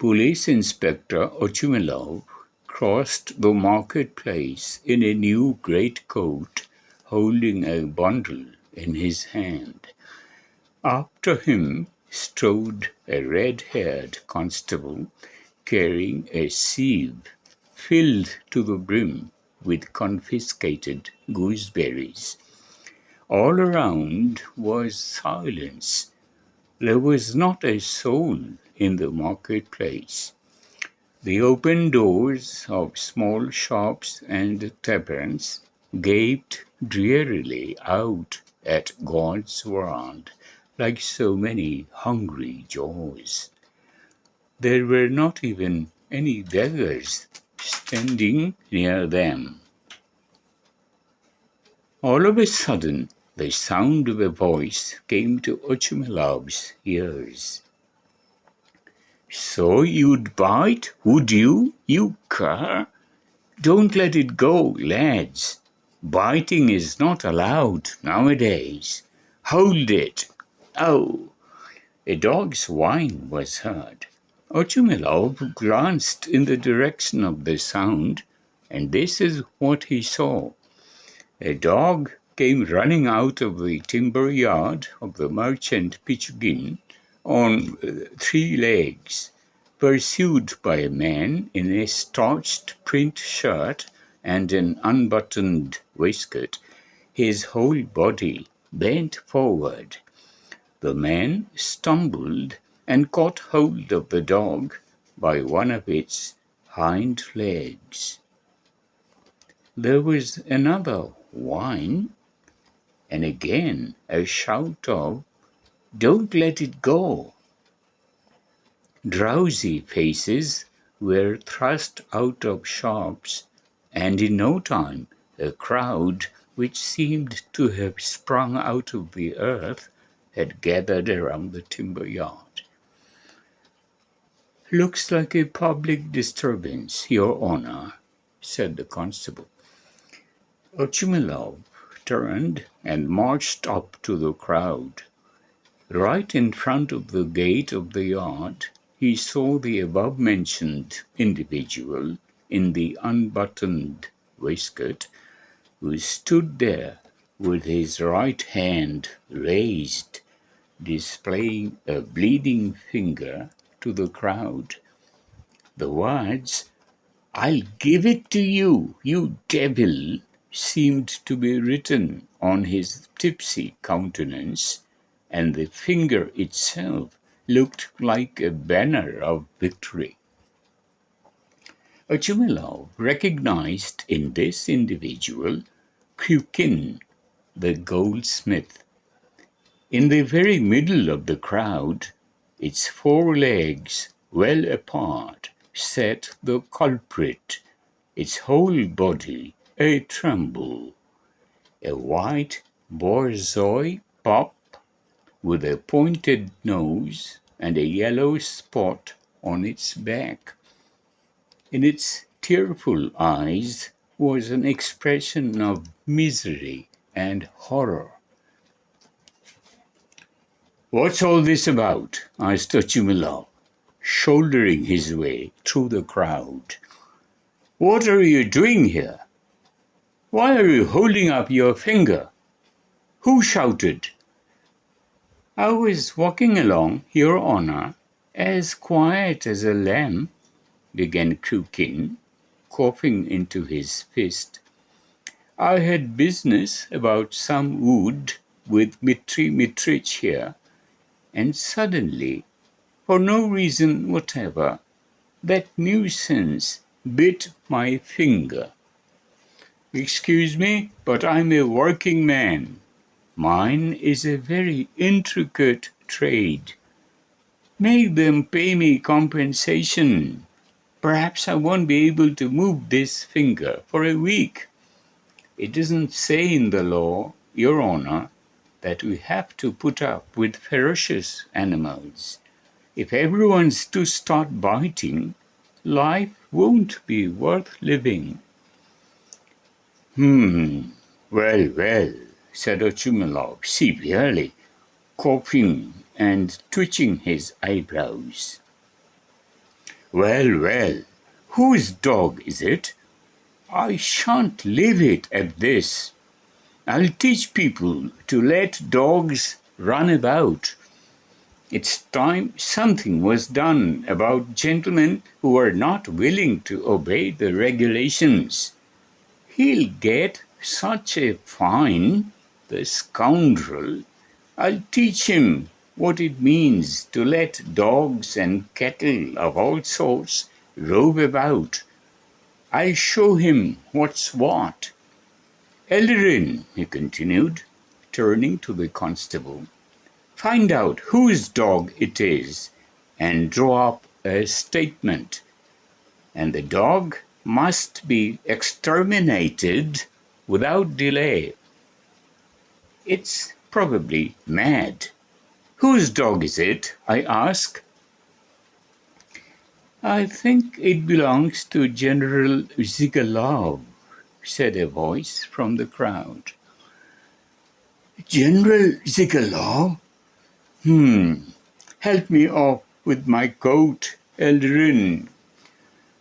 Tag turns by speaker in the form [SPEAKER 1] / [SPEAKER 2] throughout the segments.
[SPEAKER 1] Police Inspector Ochumilov crossed the marketplace in a new greatcoat, holding a bundle in his hand. After him strode a red-haired constable carrying a sieve filled to the brim with confiscated gooseberries. All around was silence. There was not a soul in the marketplace. The open doors of small shops and taverns gaped drearily out at God's world like so many hungry jaws. There were not even any beggars standing near them. All of a sudden, the sound of a voice came to Ochumilov's ears. "So you'd bite, would you, you cur? Don't let it go, lads. Biting is not allowed nowadays. Hold it. Oh!" A dog's whine was heard. Ochumilov glanced in the direction of the sound, and this is what he saw. A dog came running out of the timber yard of the merchant Pichugin on 3 legs, pursued by a man in a starched print shirt and an unbuttoned waistcoat, his whole body bent forward. The man stumbled and caught hold of the dog by one of its hind legs. There was another whine, and again a shout of, "Don't let it go." Drowsy faces were thrust out of shops, and in no time a crowd which seemed to have sprung out of the earth had gathered around the timber yard. "Looks like a public disturbance, Your Honor," said the constable. Ochumilov turned and marched up to the crowd. Right in front of the gate of the yard, he saw the above-mentioned individual in the unbuttoned waistcoat, who stood there with his right hand raised, displaying a bleeding finger to the crowd. The words, "I'll give it to you, you devil," seemed to be written on his tipsy countenance, and the finger itself looked like a banner of victory. Ochumilov recognized in this individual Krukin, the goldsmith. In the very middle of the crowd, its 4 legs well apart, sat the culprit, its whole body a tremble, a white borzoi pup with a pointed nose and a yellow spot on its back. In its tearful eyes was an expression of misery and horror. "What's all this about?" asked Ochumilov, shouldering his way through the crowd. "What are you doing here? Why are you holding up your finger? Who shouted?" "I was walking along, Your Honor, as quiet as a lamb," began Krukin, coughing into his fist. "I had business about some wood with Mitri Mitrich here, and suddenly, for no reason whatever, that nuisance bit my finger. Excuse me, but I'm a working man. Mine is a very intricate trade. Make them pay me compensation. Perhaps I won't be able to move this finger for a week. It doesn't say in the law, Your Honor, that we have to put up with ferocious animals. If everyone's to start biting, life won't be worth living." Well, said Ochumilov severely, coughing and twitching his eyebrows. Well, well, whose dog is it? I shan't leave it at this. I'll teach people to let dogs run about. It's time something was done about gentlemen who are not willing to obey the regulations. He'll get such a fine, the scoundrel. I'll teach him what it means to let dogs and cattle of all sorts rove about. I'll show him what's what. Ellerin, he continued, turning to the constable, find out whose dog it is and draw up a statement. And the dog must be exterminated without delay. It's probably mad. Whose dog is it, I ask? I think it belongs to General Zigalov, said a voice from the crowd. General Zigalov? Help me off with my coat, Ellerin.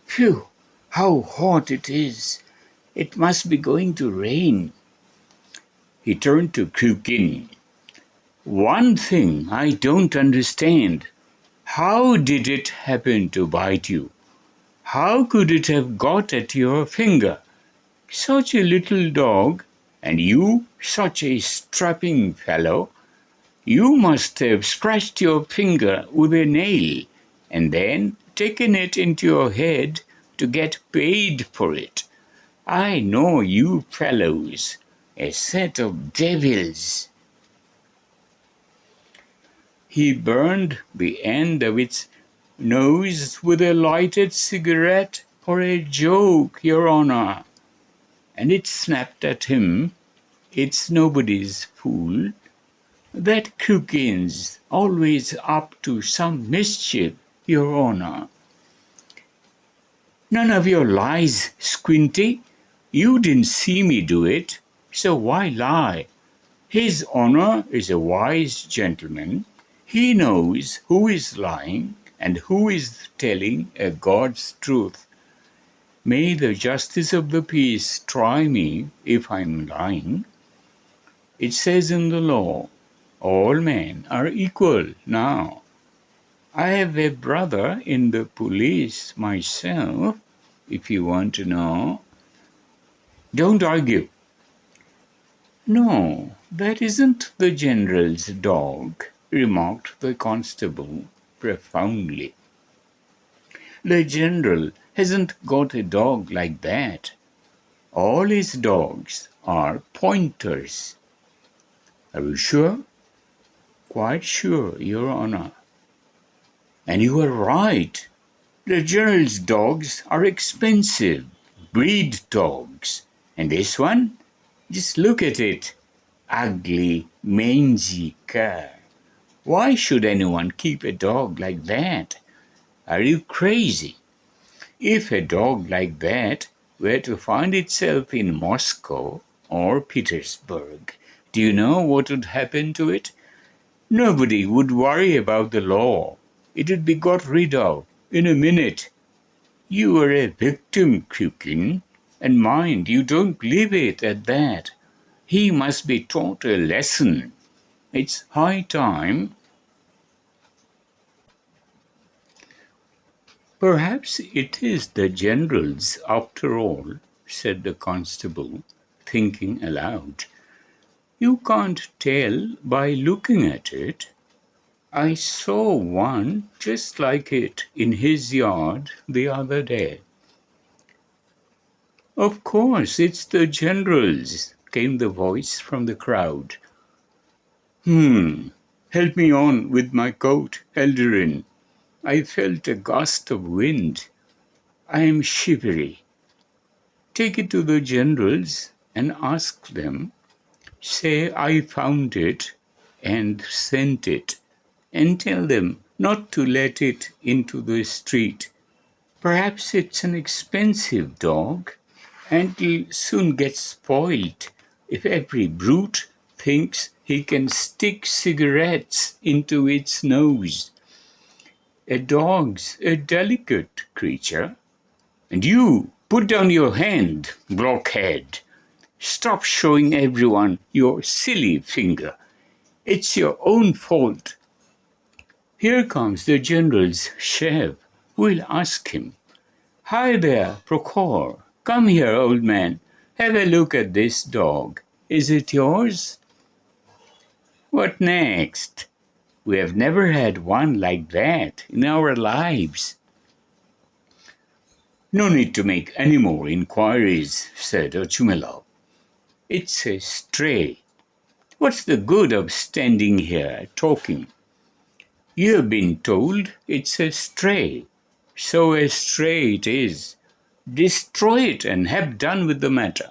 [SPEAKER 1] Phew, how hot it is. It must be going to rain. He turned to Kukin. One thing I don't understand. How did it happen to bite you? How could it have got at your finger? Such a little dog, and you such a strapping fellow. You must have scratched your finger with a nail and then taken it into your head to get paid for it. I know you fellows, a set of devils. He burned the end of its nose with a lighted cigarette for a joke, Your Honor. And it snapped at him, it's nobody's fool. That Kukin's always up to some mischief, Your Honor. None of your lies, Squinty. You didn't see me do it, so why lie? His Honor is a wise gentleman. He knows who is lying and who is telling a God's truth. May the justice of the peace try me if I'm lying. It says in the law, all men are equal now. I have a brother in the police myself, if you want to know. Don't argue. No, that isn't the general's dog, remarked the constable profoundly. The general hasn't got a dog like that. All his dogs are pointers. Are you sure? Quite sure, Your Honor. And you are right. The general's dogs are expensive, breed dogs. And this one? Just look at it. Ugly, mangy cur. Why should anyone keep a dog like that? Are you crazy? If a dog like that were to find itself in Moscow or Petersburg, do you know what would happen to it? Nobody would worry about the law. It would be got rid of in a minute. You are a victim, Kukin, and mind, you don't leave it at that. He must be taught a lesson. It's high time. Perhaps it is the general's after all, said the constable, thinking aloud. You can't tell by looking at it. I saw one just like it in his yard the other day. Of course, it's the general's, came the voice from the crowd. Help me on with my coat, Ellerin. I felt a gust of wind. I am shivery. Take it to the generals and ask them. Say I found it and sent it, and tell them not to let it into the street. Perhaps it's an expensive dog, and it'll soon get spoiled if every brute thinks he can stick cigarettes into its nose. A dog's a delicate creature. And you, put down your hand, blockhead. Stop showing everyone your silly finger. It's your own fault. Here comes the general's chef. We'll ask him. Hi there, Prokhor. Come here, old man. Have a look at this dog. Is it yours? What next? We have never had one like that in our lives. No need to make any more inquiries, said Ochumelo. It's a stray. What's the good of standing here talking? You've been told it's a stray. So a stray it is. Destroy it and have done with the matter.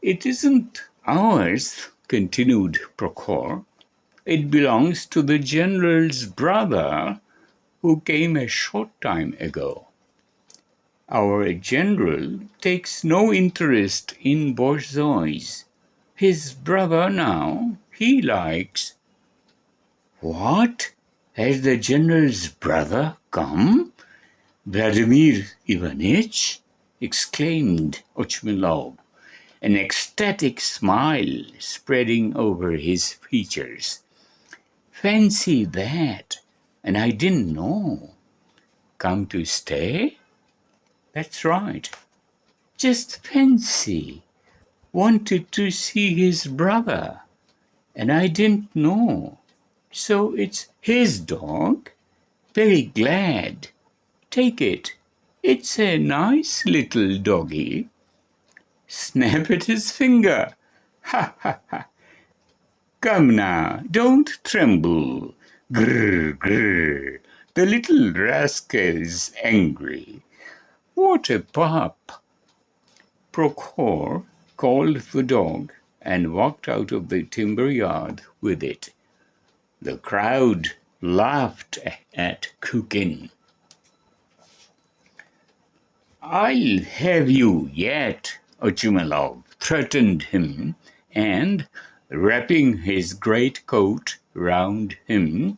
[SPEAKER 1] It isn't ours, continued Prokhor. It belongs to the general's brother who came a short time ago. Our general takes no interest in borzois. His brother now, he likes. What? Has the general's brother come? Vladimir Ivanich? Exclaimed Ochmilov, an ecstatic smile spreading over his features. Fancy that, and I didn't know. Come to stay? That's right. Just fancy. Wanted to see his brother, and I didn't know. So it's his dog? Very glad. Take it. It's a nice little doggy. Snap at his finger. Ha ha ha. Come now, don't tremble. Grr, grr. The little rascal's angry. What a pup! Prokhor called the dog and walked out of the timber yard with it. The crowd laughed at Kukin. I'll have you yet, Ochumilov threatened him, and, wrapping his great coat round him,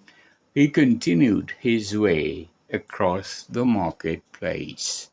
[SPEAKER 1] he continued his way across the marketplace.